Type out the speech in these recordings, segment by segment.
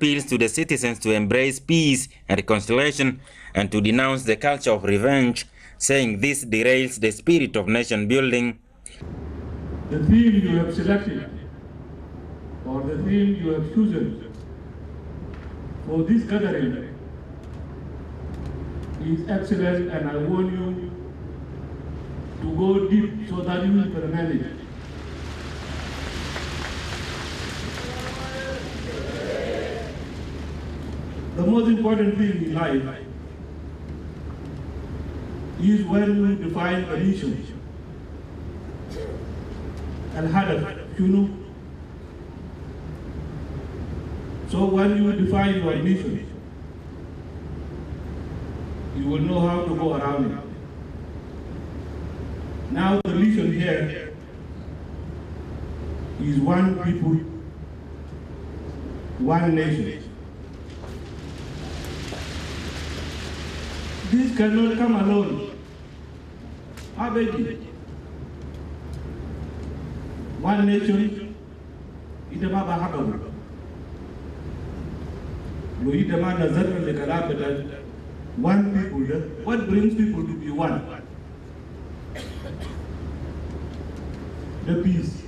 appeals to the citizens to embrace peace and reconciliation and to denounce the culture of revenge, saying this derails the spirit of nation building. The theme you have selected, or the theme you have chosen for this gathering is excellent, and I want you to go deep so that you will implement it. The most important thing in life is when you define a mission and hadaf, you know. So when you define your mission, you will know how to go around it. Now the mission here is one people, one nation. This cannot come alone. I beg you. One nation, it about Bahagabu. One people, what brings people to be one? The peace.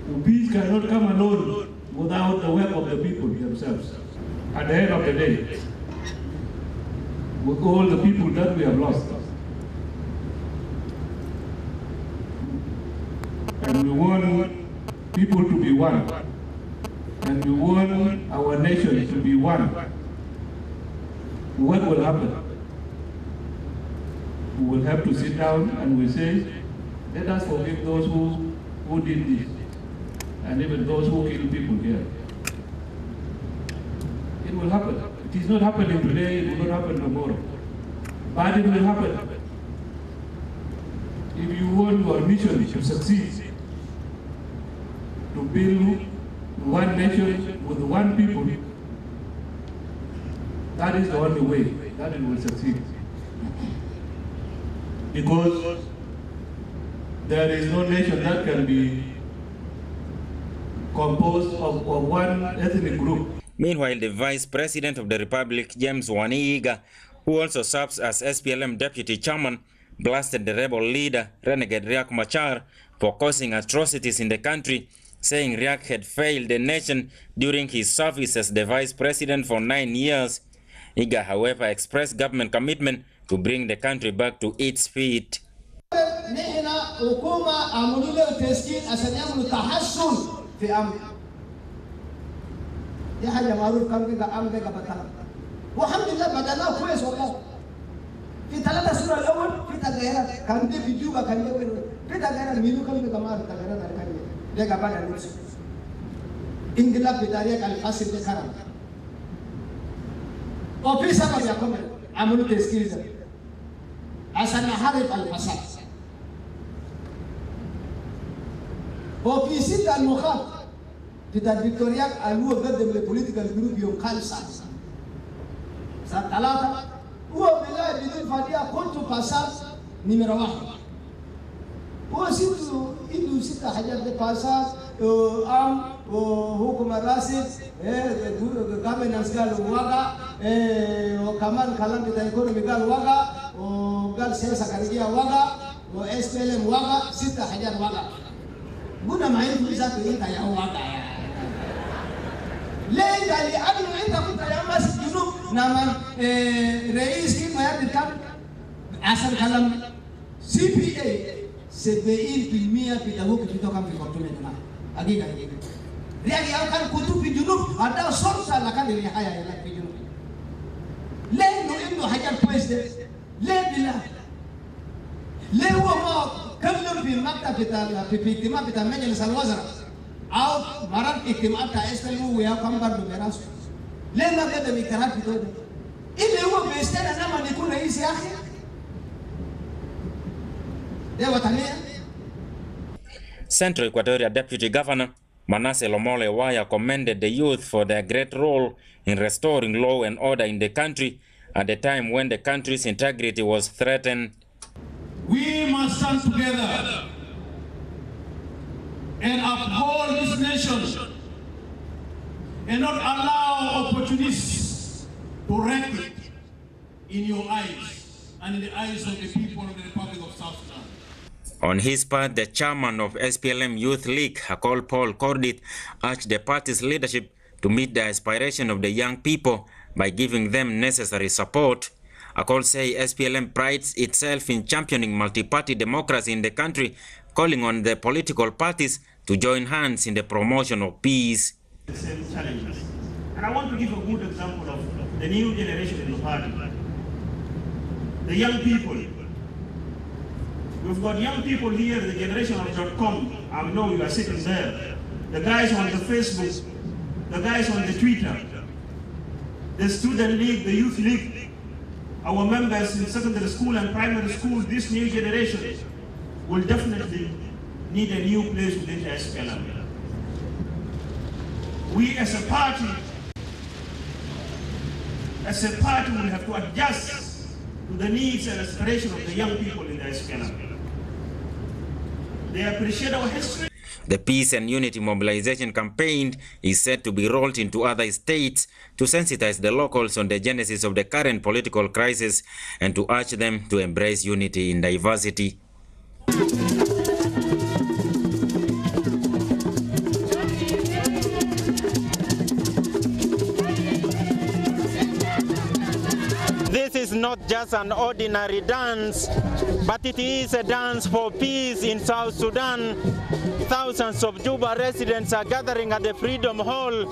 The peace cannot come alone without the work of the people themselves. At the end of the day, with all the people that we have lost, and we want people to be one, and we want our nation to be one, what will happen? We will have to sit down and we say, let us forgive those who did this, and even those who killed people here. It will happen. It is not happening today, it will not happen tomorrow. But it will happen. If you want your mission to succeed, to build one nation with one people, that is the only way that it will succeed. Because there is no nation that can be composed of one ethnic group. Meanwhile, the Vice President of the Republic, James Waniiga, who also serves as SPLM Deputy Chairman, blasted the rebel leader, renegade Riek Machar, for causing atrocities in the country, saying Riek had failed the nation during his service as the Vice President for 9 years. Iga, however, expressed government commitment to bring the country back to its feet. دي حاجة معروف كم كده عم بيجا بتكلم والحمد لله بدأناه كويس والله في 3 سنين الأول في تغييرات كان دي في جوبا كان دي في تغييرات مينو كم كده ما تغييرات كان دي ده قبل النص إنقلاب بطريقة الفاسد ده كلام وفي سبب يقوم عملوا تسكير عشان نحارب الفساد وفي 6 المخاط بتاع فيكتوريا قالوا قدم للبوليتيكال جروب يوم 5 سنة 3 هو بالله بدون فادية كنت باساس نمرة 1 هو عنده 6 حاجات دي باساس وحكومة راسد governance قال وقع وكمان كلام بتاع ايكونومي قال وقع وقال سياسة خارجية وقع وSPLM وقع 6 حاجات وقع قلنا ما عنده ذاته انت يا وقع ليه قال لي أنا أنت كنت يا ماسك جنوب نعم رئيس كيف ما يبدأ كم عشان كلام CPA 70% في تبوك في توكم في خرطوم الجماعة أكيد رياضي أو كان كتب في جنوب هذا صرصة لكان اللي حياة في جنوب ليه إنه حاجة كويس ده ليه بالله ليه هو ما كلم في المكتب بتاع في اجتماع بتاع مجلس الوزراء أو مرات اجتماعات تأسفلوا ويا كم برضو براسه ليه ما قدم اقتراح في دولة اللي هو بيستنى لما يكون رئيس يا أخي ده وطنية. Central Equatoria Deputy Governor Manasseh Lomole Waya commended the youth for their great role in restoring law and order in the country at the time when the country's integrity was threatened. We must stand together and uphold this nation and not allow opportunists to wreck it in your eyes and in the eyes of the people of the Republic of South Sudan. On his part, the chairman of SPLM Youth League, Paul Kordit, urged the party's leadership to meet the aspiration of the young people by giving them necessary support. Akol say SPLM prides itself in championing multi-party democracy in the country, calling on the political parties to join hands in the promotion of peace. The same challenges. And I want to give a good example of the new generation in the party. The young people. We've got young people here, the generation of .com. I know you are sitting there. The guys on the Facebook, the guys on the Twitter, the student league, the youth league, our members in secondary school and primary school, this new generation will definitely need a new place within the SPLM. We as a party will have to adjust to the needs and aspirations of the young people in the SPLM. They appreciate our history. The Peace and Unity Mobilization Campaign is set to be rolled into other states to sensitize the locals on the genesis of the current political crisis and to urge them to embrace unity in diversity. This is not just an ordinary dance, but it is a dance for peace in South Sudan. Thousands of Juba residents are gathering at the Freedom Hall,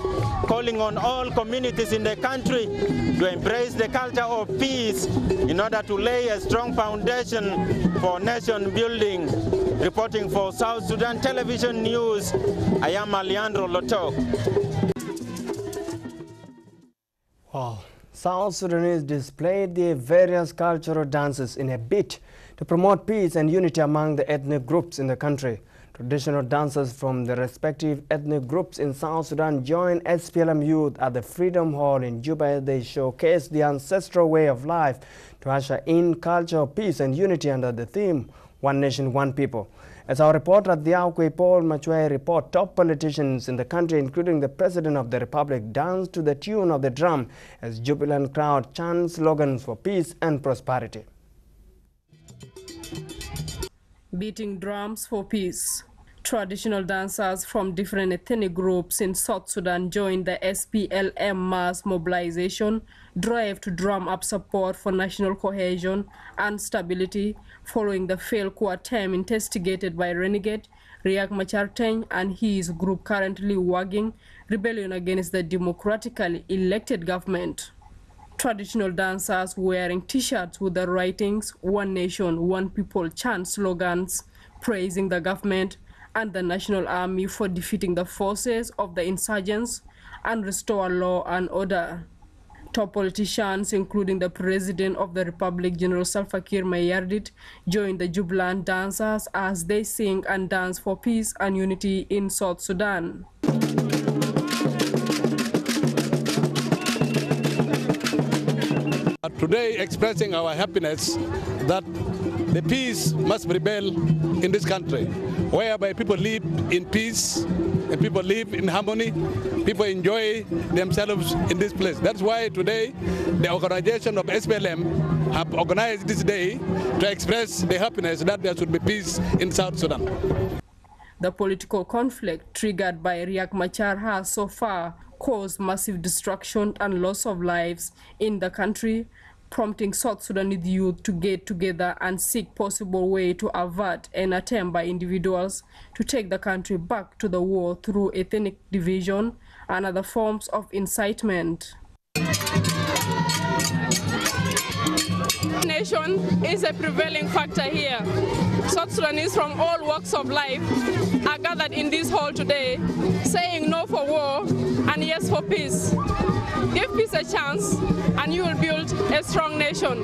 calling on all communities in the country to embrace the culture of peace in order to lay a strong foundation for nation building. Reporting for South Sudan Television News, I am Alejandro Lotok. Wow. South Sudanese displayed their various cultural dances in a bid to promote peace and unity among the ethnic groups in the country. Traditional dancers from the respective ethnic groups in South Sudan joined SPLM youth at the Freedom Hall in Juba. They showcased the ancestral way of life to usher in culture of peace and unity under the theme, One Nation, One People. As our reporter at the Aukwe, Paul Machwe, report, top politicians in the country, including the President of the Republic, danced to the tune of the drum as jubilant crowd chant slogans for peace and prosperity. Beating drums for peace. Traditional dancers from different ethnic groups in South Sudan joined the SPLM mass mobilization drive to drum up support for national cohesion and stability following the failed coup attempt instigated by renegade Riek Machar and his group currently waging rebellion against the democratically elected government. Traditional dancers wearing t-shirts with the writings "One Nation, One People" chant slogans praising the government and the National Army for defeating the forces of the insurgents and restore law and order. Top politicians, including the President of the Republic, General Salva Kiir Mayardit, joined the jubilant dancers as they sing and dance for peace and unity in South Sudan. Today, expressing our happiness that the peace must prevail in this country, whereby people live in peace and people live in harmony, people enjoy themselves in this place. That's why today the organization of SPLM have organized this day to express the happiness that there should be peace in South Sudan. The political conflict triggered by Riek Machar has so far caused massive destruction and loss of lives in the country, prompting South Sudanese youth to get together and seek possible way to avert an attempt by individuals to take the country back to the war through ethnic division and other forms of incitement. Nation is a prevailing factor here. South Sudanese from all walks of life are gathered in this hall today, saying no for war and yes for peace. Give peace a chance and you will build a strong nation.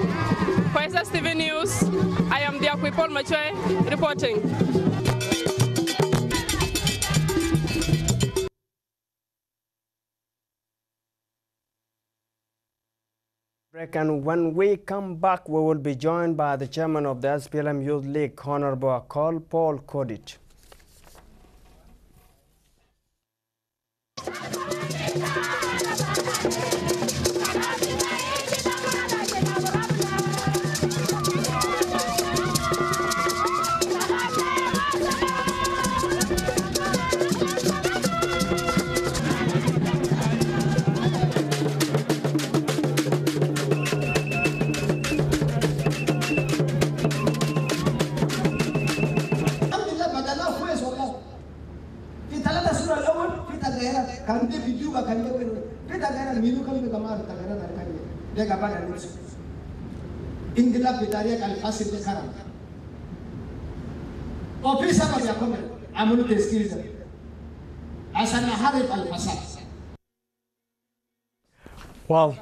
For SSTV News, I am the Aukwe Paul Machwe reporting. And when we come back, we will be joined by the chairman of the SPLM Youth League, Honorable Paul Kordit. kita gara minu kan be kamar ta gara na kan de ga bana nitsu ingila bitariya kal fasil de karam ofisa ba ya kommer amulu teskiza asana harif al fasad. Well,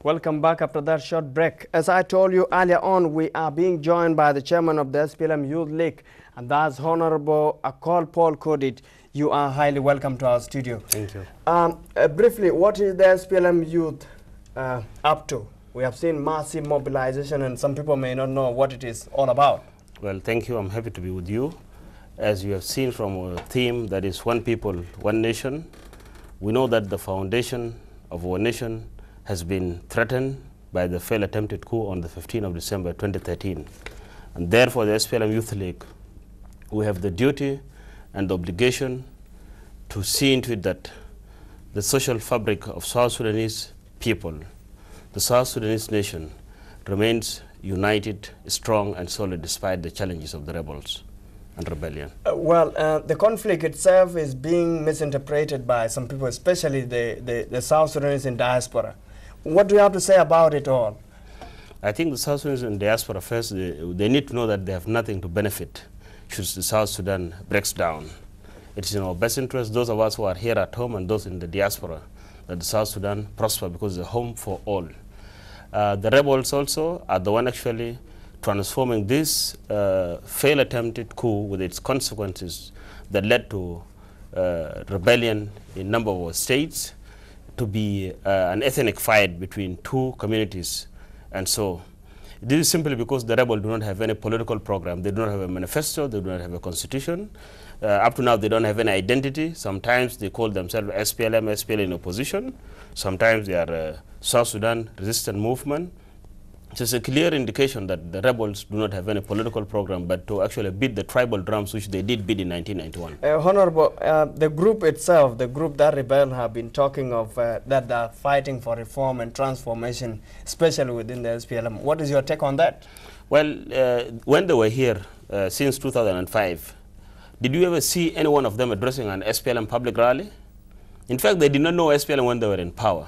welcome back after that short break. As I told you earlier on, we are being joined by the chairman of the SPLM Youth League, and that's Honorable Akol Paul Kodit. You are highly welcome to our studio. Thank you. Briefly, what is the SPLM Youth up to? We have seen massive mobilization, and some people may not know what it is all about. Well, thank you. I'm happy to be with you. As you have seen from our theme, that is one people, one nation, we know that the foundation of our nation has been threatened by the failed attempted coup on the 15th of December 2013. And therefore, the SPLM Youth League, we have the duty and the obligation to see into it that the social fabric of South Sudanese people, the South Sudanese nation, remains united, strong, and solid despite the challenges of the rebels and rebellion. The conflict itself is being misinterpreted by some people, especially the South Sudanese in diaspora. What do you have to say about it all? I think the South Sudanese in diaspora first, they need to know that they have nothing to benefit should the South Sudan breaks down. It is in our best interest, those of us who are here at home and those in the diaspora, that the South Sudan prosper because it's a home for all. The rebels also are the one actually transforming this failed attempted coup with its consequences that led to rebellion in a number of states to be an ethnic fight between two communities. And so this is simply because the rebels do not have any political program. They do not have a manifesto. They do not have a constitution. Up to now, they don't have any identity. Sometimes they call themselves SPLM, SPL in opposition. Sometimes they are South Sudan resistance movement. So it's a clear indication that the rebels do not have any political program, but to actually beat the tribal drums, which they did beat in 1991. Honorable, the group itself, the group that rebel have been talking of that they are fighting for reform and transformation, especially within the SPLM. What is your take on that? Well, when they were here since 2005, did you ever see any one of them addressing an SPLM public rally? In fact, they did not know SPLM when they were in power.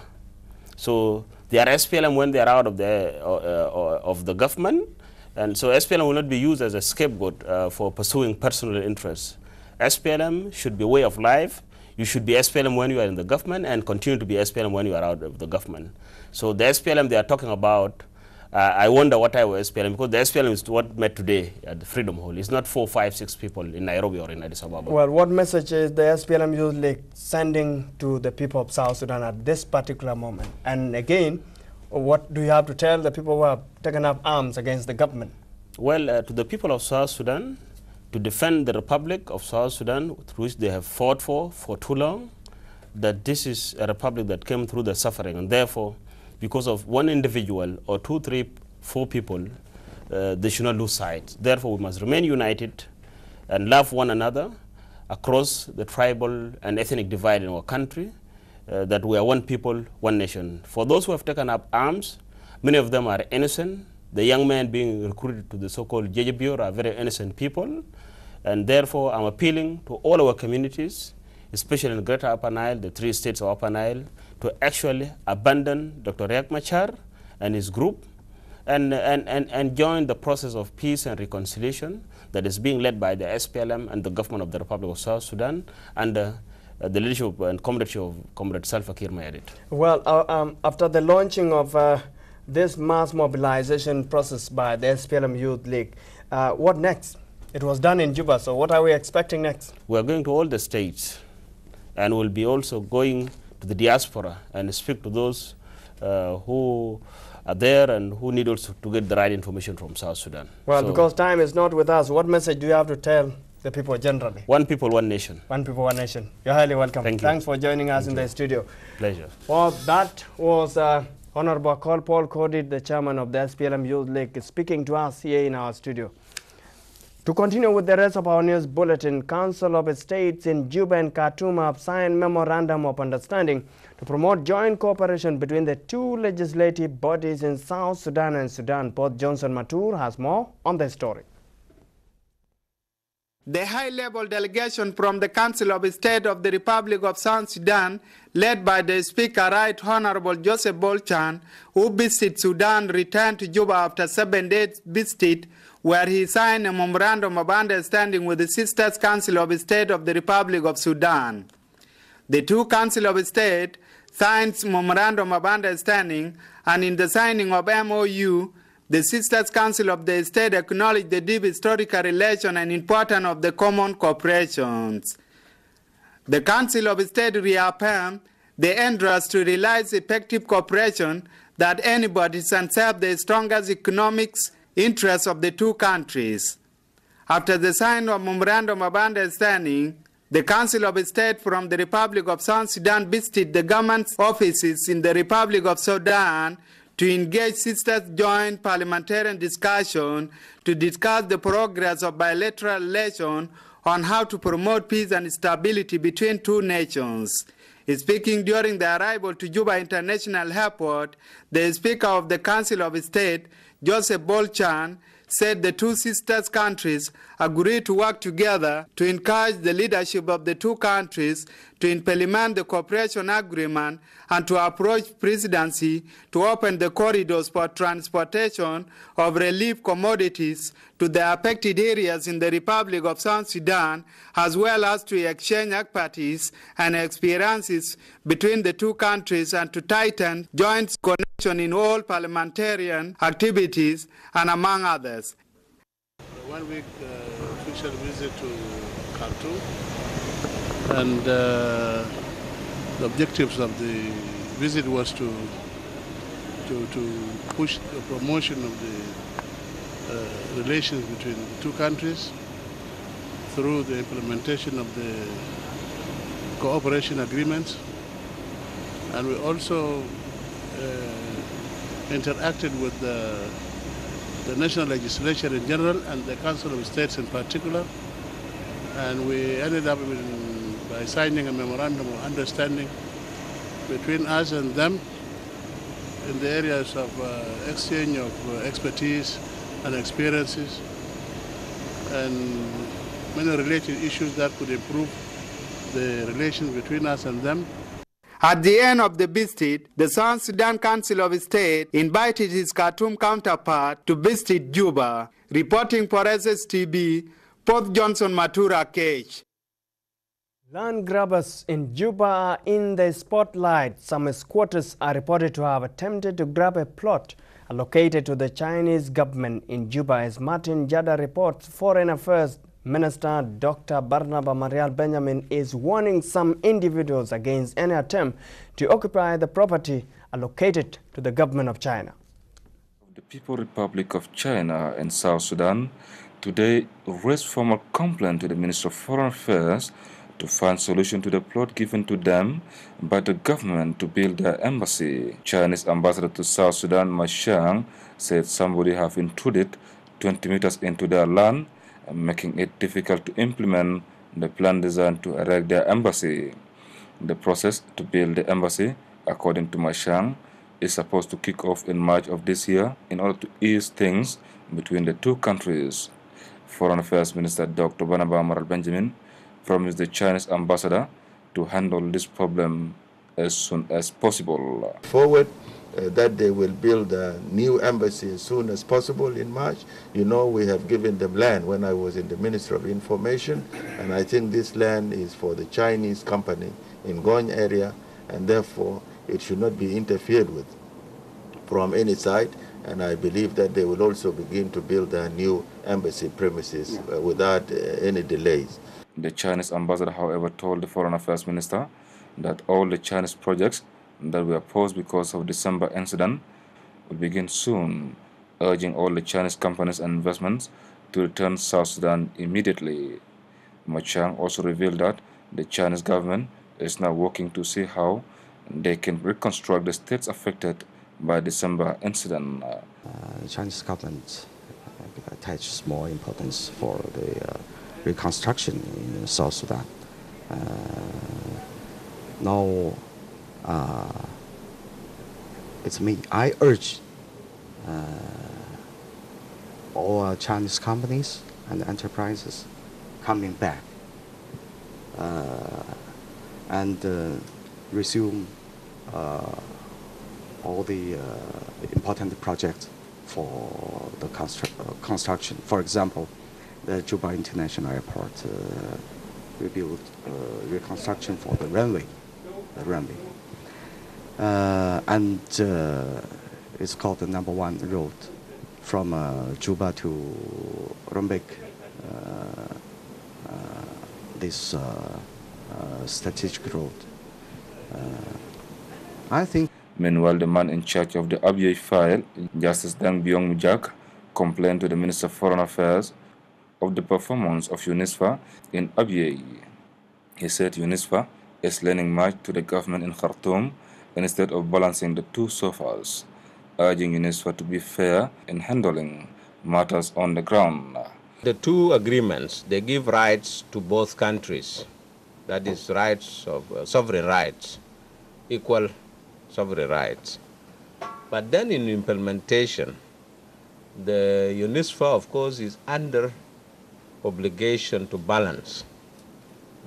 So they are SPLM when they are out of the government, and so SPLM will not be used as a scapegoat for pursuing personal interests. SPLM should be a way of life. You should be SPLM when you are in the government and continue to be SPLM when you are out of the government. So the SPLM they are talking about, I wonder what type of SPLM, because the SPLM is what met today at the Freedom Hall. It's not 4, 5, 6 people in Nairobi or in Addis Ababa. Well, what message is the SPLM Youth League sending to the people of South Sudan at this particular moment? And again, what do you have to tell the people who have taken up arms against the government? Well, to the people of South Sudan, to defend the Republic of South Sudan, through which they have fought for too long, that this is a republic that came through the suffering, and therefore, because of one individual or 2, 3, 4 people, they should not lose sight. Therefore, we must remain united and love one another across the tribal and ethnic divide in our country, that we are one people, one nation. For those who have taken up arms, many of them are innocent. The young men being recruited to the so-called JJBR are very innocent people, and therefore I'm appealing to all our communities, especially in the Greater Upper Nile, the 3 states of Upper Nile, to actually abandon Dr. Riek Machar and his group and join the process of peace and reconciliation that is being led by the SPLM and the government of the Republic of South Sudan under the leadership and comradeship of Comrade Salva Kiir Mayardit. Well, after the launching of this mass mobilization process by the SPLM Youth League, what next? It was done in Juba, so what are we expecting next? We are going to all the states, and we'll be also going to the diaspora and speak to those who are there and who need also to get the right information from South Sudan. Well, so because time is not with us, what message do you have to tell the people generally? One people, one nation. One people, one nation. You're highly welcome. Thank you. Thanks for joining us in the studio. Pleasure. Well, that was Honorable Akol Paul Kodit, the chairman of the SPLM Youth League, speaking to us here in our studio. To continue with the rest of our news bulletin, Council of States in Juba and Khartoum have signed Memorandum of Understanding to promote joint cooperation between the 2 legislative bodies in South Sudan and Sudan. Both Johnson Matur has more on the story. The high-level delegation from the Council of State of the Republic of South Sudan, led by the Speaker Right Honorable Joseph Bolchan, who visited Sudan, returned to Juba after 7 days visit, where he signed a memorandum of understanding with the Sisters Council of State of the Republic of Sudan. The two Council of State signed memorandum of understanding, and in the signing of MOU, the Sisters Council of the State acknowledged the deep historical relation and importance of the common cooperations. The Council of State reaffirmed the interest to realize effective cooperation that anybody can serve the strongest economic interests of the two countries. After the signing of memorandum of understanding, the Council of State from the Republic of South Sudan visited the government offices in the Republic of Sudan to engage sisters joint parliamentarian discussion to discuss the progress of bilateral relations on how to promote peace and stability between two nations. Speaking during the arrival to Juba International Airport, the Speaker of the Council of State, Joseph Bolchan, said the two sisters countries agreed to work together to encourage the leadership of the two countries to implement the cooperation agreement and to approach presidency to open the corridors for transportation of relief commodities to the affected areas in the Republic of South Sudan, as well as to exchange expertise and experiences between the two countries and to tighten joint connection in all parliamentarian activities and among others. 1 week official visit to Khartoum, and the objectives of the visit was to push the promotion of the relations between the two countries through the implementation of the cooperation agreements, and we also interacted with the national legislature in general and the Council of States in particular, and we ended up by signing a memorandum of understanding between us and them in the areas of exchange of expertise and experiences and many related issues that could improve the relations between us and them. At the end of the visit, the South Sudan Council of State invited his Khartoum counterpart to visit Juba. Reporting for SSTV, Port Johnson Matura Cage. Land grabbers in Juba are in the spotlight. Some squatters are reported to have attempted to grab a plot allocated to the Chinese government in Juba. As Martin Jada reports, Foreign Affairs Minister Dr. Barnaba Marial Benjamin is warning some individuals against any attempt to occupy the property allocated to the government of China. The People's Republic of China and South Sudan today raised formal complaint to the Minister of Foreign Affairs to find solution to the plot given to them by the government to build their embassy. Chinese ambassador to South Sudan, Ma Xiang, said somebody have intruded 20 meters into their land, making it difficult to implement the plan designed to erect their embassy. The process to build the embassy, according to Ma Xiang, is supposed to kick off in March of this year in order to ease things between the two countries. Foreign Affairs Minister Dr. Barnaba Marial Benjamin promised the Chinese ambassador to handle this problem as soon as possible. Forward that they will build a new embassy as soon as possible in March. You know, we have given them land when I was in the Ministry of Information, and I think this land is for the Chinese company in Gony area, and therefore it should not be interfered with from any side, and I believe that they will also begin to build a new embassy premises without any delays. The Chinese ambassador, however, told the Foreign Affairs Minister that all the Chinese projects that were paused because of December incident will begin soon, urging all the Chinese companies and investments to return South Sudan immediately. Ma Xiang also revealed that the Chinese government is now working to see how they can reconstruct the states affected by December incident. The Chinese government attaches more importance for the reconstruction in South Sudan. Now, it's me. I urge all Chinese companies and enterprises coming back and resume all the important projects for the construction. For example, the Juba International Airport rebuild, reconstruction for the runway. And it's called the #1 road from Juba to Rumbek. This strategic road. I think. Meanwhile, the man in charge of the Abyei file, Justice Dang Byong Mujak, complained to the Minister of Foreign Affairs of the performance of UNISFA in Abyei. He said UNISFA is lending much to the government in Khartoum instead of balancing the two so far, urging UNISFA to be fair in handling matters on the ground. The two agreements, they give rights to both countries, that is rights of sovereign rights, equal sovereign rights. But then in implementation, the UNISFA, of course, is under obligation to balance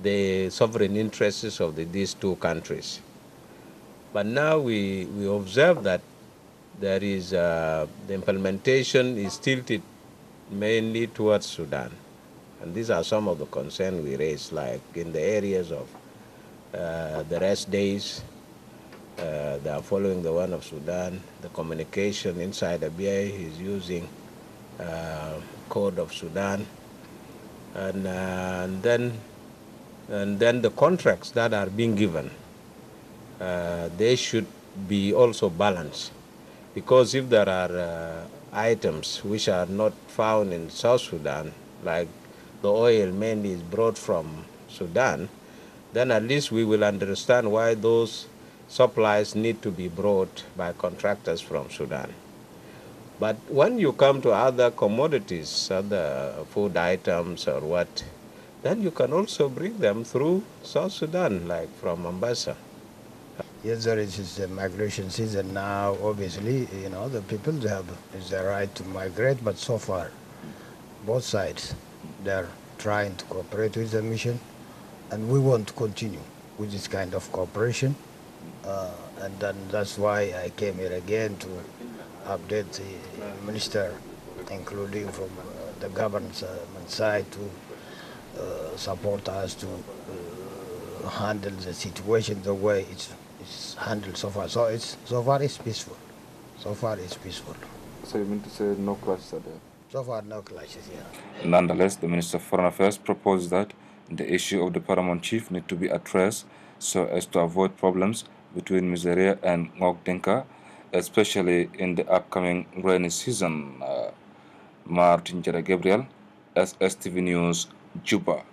the sovereign interests of these two countries. But now we observe that there is the implementation is tilted mainly towards Sudan. And these are some of the concerns we raise, like in the areas of the rest days, they are following the one of Sudan. The communication inside the BA is using code of Sudan. And then the contracts that are being given, they should be also balanced. Because if there are items which are not found in South Sudan, like the oil mainly is brought from Sudan, then at least we will understand why those supplies need to be brought by contractors from Sudan. But when you come to other commodities, other food items or what, then you can also bring them through South Sudan, like from Mombasa. Yes, there is a migration season now. Obviously, you know, the people have the right to migrate, but so far, both sides, they're trying to cooperate with the mission, and we want to continue with this kind of cooperation. And then that's why I came here again to update the minister, including from the government side, to support us to handle the situation the way it's handled so far. So far it's peaceful. So far it's peaceful. So you mean to say no clashes are there? So far no clashes, yeah. Nonetheless, the Minister of Foreign Affairs proposed that the issue of the paramount chief need to be addressed so as to avoid problems between Miseria and Ngok Dinka, especially in the upcoming rainy season. Martin Jere Gabriel, SSTV News, Juba.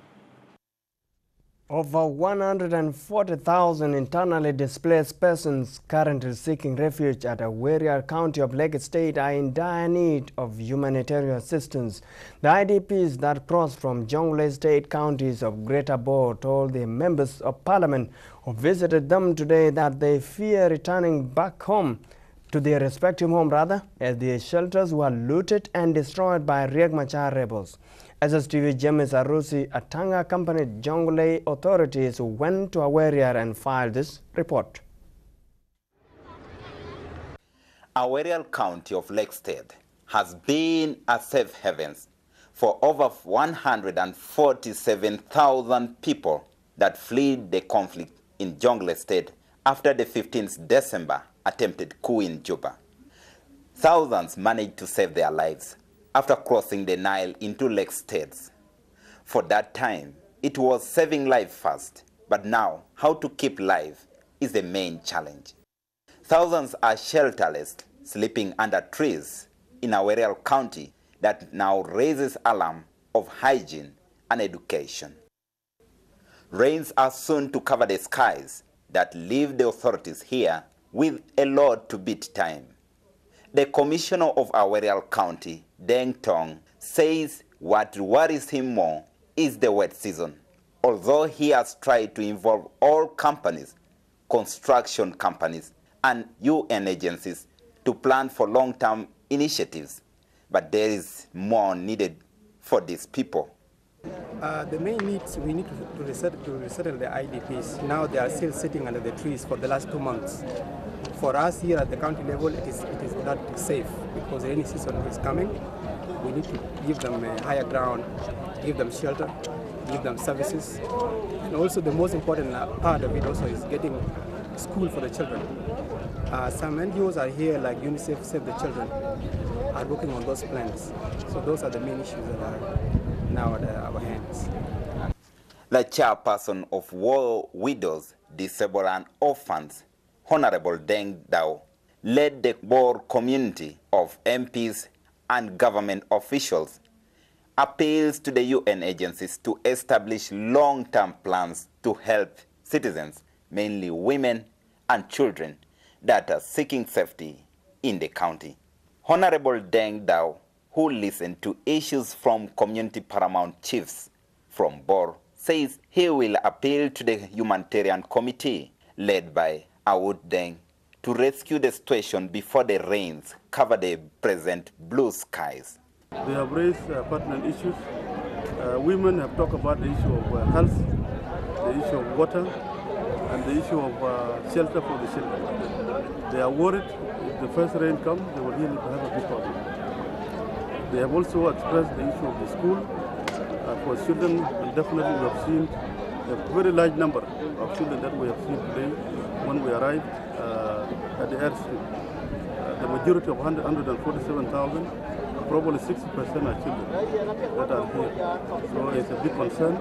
Over 140,000 internally displaced persons currently seeking refuge at Aweria County of Lake State are in dire need of humanitarian assistance. The IDPs that crossed from Jonglei State counties of Greater Bo told the members of parliament who visited them today that they fear returning back home to their respective home as their shelters were looted and destroyed by Riek Machar rebels. SSTV James Arusi Atanga accompanied Jonglei authorities who went to Aweria and filed this report. Aweria County of Lake State has been a safe haven for over 147,000 people that fled the conflict in Jonglei State after the 15th December attempted coup in Juba. Thousands managed to save their lives after crossing the Nile into Lake States. For that time, it was saving life first, but now how to keep life is the main challenge. Thousands are shelterless, sleeping under trees in Aweria County that now raises alarm of hygiene and education. Rains are soon to cover the skies that leave the authorities here with a lot to beat time. The commissioner of Aweria County, Deng Tong, says what worries him more is the wet season. Although he has tried to involve all companies, construction companies, and UN agencies to plan for long-term initiatives, but there is more needed for these people. The main needs, we need to resettle the IDPs. Now they are still sitting under the trees for the last 2 months. For us here at the county level, it is not safe because the rainy season is coming. We need to give them a higher ground, give them shelter, give them services. And also the most important part of it also is getting school for the children. Some NGOs are here, like UNICEF, Save the Children, are working on those plans. So those are the main issues that are now at our hands. The chairperson of War Widows, Disabled and Orphans, Honorable Deng Dao, led the Bor community of MPs and government officials, appeals to the UN agencies to establish long-term plans to help citizens, mainly women and children, that are seeking safety in the county. Honorable Deng Dao, who listened to issues from community paramount chiefs from Bor, says he will appeal to the humanitarian committee led by Aoud Deng to rescue the situation before the rains cover the present blue skies. They have raised pertinent issues. Women have talked about the issue of health, the issue of water, and the issue of shelter for the children. They are worried if the first rain comes, they will really have a big problem. They have also expressed the issue of the school for children, and definitely we have seen a very large number of children that we have seen today when we arrived at the airstrip. The majority of 147,000, probably 60% are children that are here. So it's a big concern.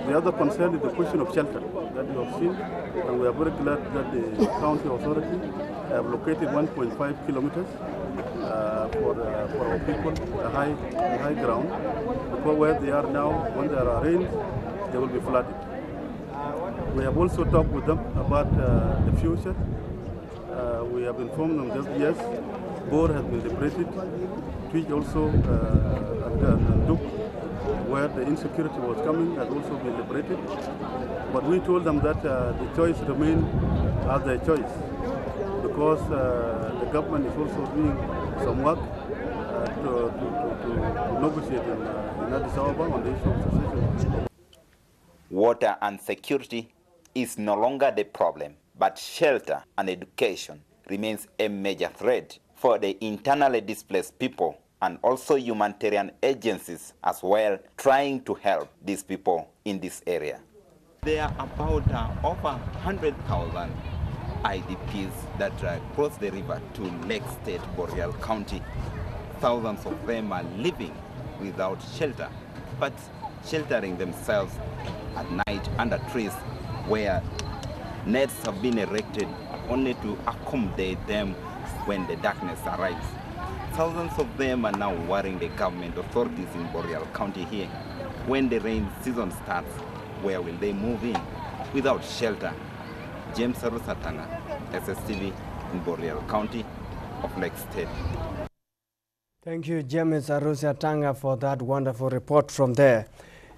The other concern is the question of shelter that we have seen, and we are very glad that the county authority have located 1.5 kilometers for our people, a high ground, because where they are now, when there are rains, they will be flooded. We have also talked with them about the future. We have informed them that yes, Bor has been liberated, Twitch also and Duk, where the insecurity was coming, has also been liberated. But we told them that the choice remains as their choice, because the government is also doing some work to negotiate in Addis Ababa on the issue of secession. Water and security is no longer the problem, but shelter and education remains a major threat for the internally displaced people and also humanitarian agencies as well, trying to help these people in this area. There are about over 100,000 IDPs that cross the river to Lake State, Boreal County. Thousands of them are living without shelter, but sheltering themselves at night under trees where nets have been erected only to accommodate them when the darkness arrives. Thousands of them are now worrying the government authorities in Boreal County here. When the rain season starts, where will they move in without shelter? James Arusatanga, SSTV in Boreal County of Lake State. Thank you, James Arusatanga, for that wonderful report from there.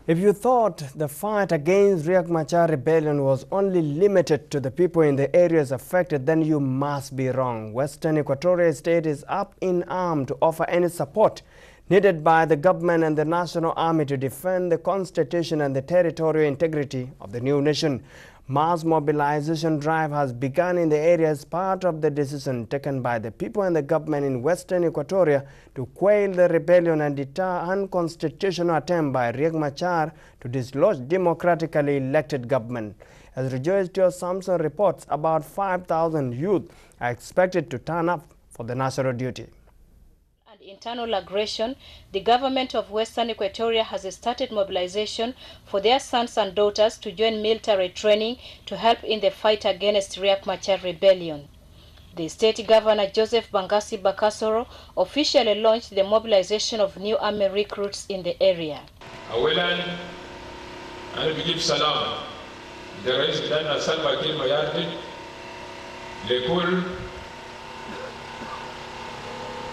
If you thought the fight against Riek Machar rebellion was only limited to the people in the areas affected, then you must be wrong. Western Equatorial State is up in arms to offer any support needed by the government and the National Army to defend the constitution and the territorial integrity of the new nation. Mass mobilization drive has begun in the area as part of the decision taken by the people and the government in Western Equatoria to quell the rebellion and deter unconstitutional attempt by Riek Machar to dislodge democratically elected government. As Rejoice Teo Samson reports, about 5,000 youth are expected to turn up for the national duty. Internal aggression, the government of Western Equatoria has started mobilization for their sons and daughters to join military training to help in the fight against Riek Machar rebellion. The state governor Joseph Bangasi Bakasoro officially launched the mobilization of new army recruits in the area. أولاً أنا بجيب سلام لرئيس بدنا سلفا كير مياردي لكل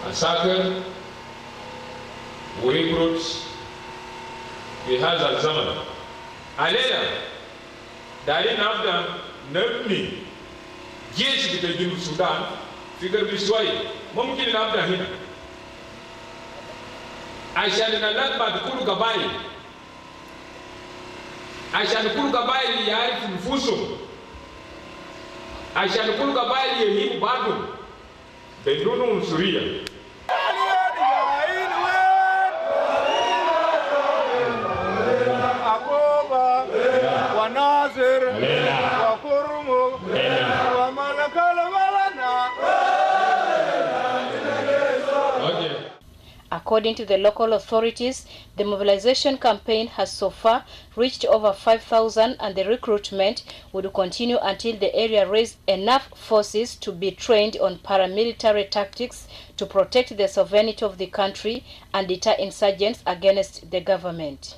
عساكر وريكروتس في هذا الزمن. علينا دارين نبدأ نبني جيش بتاع جنوب السودان في غرب شوية. ممكن نبدأ هنا عشان الناس ما تكونوا قبائل عشان كل قبائل يعرف نفوسهم عشان كل قبائل يهيب بعضهم بدون عنصرية. According to the local authorities, the mobilization campaign has so far reached over 5,000 and the recruitment would continue until the area raised enough forces to be trained on paramilitary tactics to protect the sovereignty of the country and deter insurgents against the government.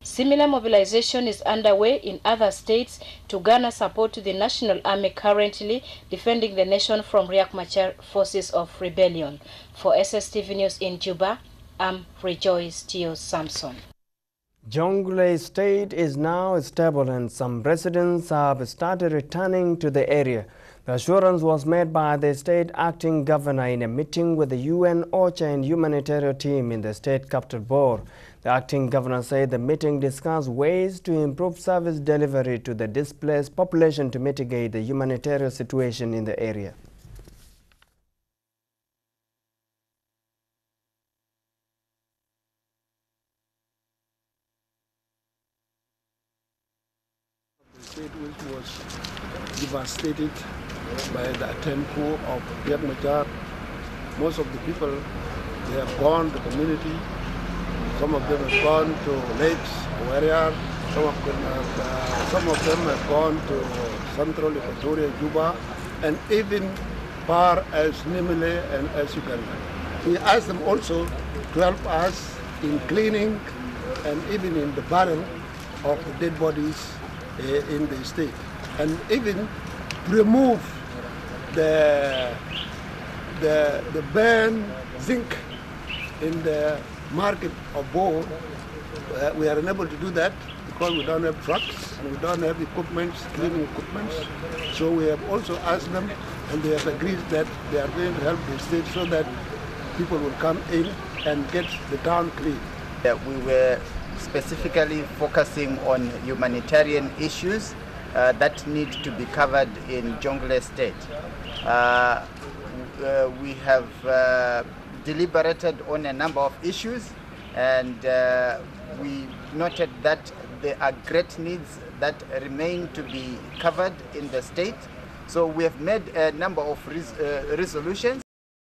Similar mobilization is underway in other states to garner support to the National Army currently defending the nation from Riek Machar forces of rebellion. For SSTV News in Juba, I'm Rejoice Tio Samson. Jonglei State is now stable and some residents have started returning to the area. The assurance was made by the state acting governor in a meeting with the UN, OCHA and humanitarian team in the state capital Bor. The acting governor said the meeting discussed ways to improve service delivery to the displaced population to mitigate the humanitarian situation in the area. The state which was devastated by the attempt of Riek Machar. Most of the people, they have gone to community. Some of them have gone to lakes, Warrior. Some of them have gone to Central Equatoria, Juba, and even far as Nimile and as Uganda. We asked them also to help us in cleaning and even in the burial of the dead bodies in the state, and even remove the burned zinc in the market of Bor. We are unable to do that because we don't have trucks and we don't have equipment, cleaning equipment. So we have also asked them, and they have agreed that they are going to help the state so that people will come in and get the town clean. We were specifically focusing on humanitarian issues that need to be covered in Jonglei State. We have deliberated on a number of issues, and we noted that there are great needs that remain to be covered in the state. So we have made a number of resolutions.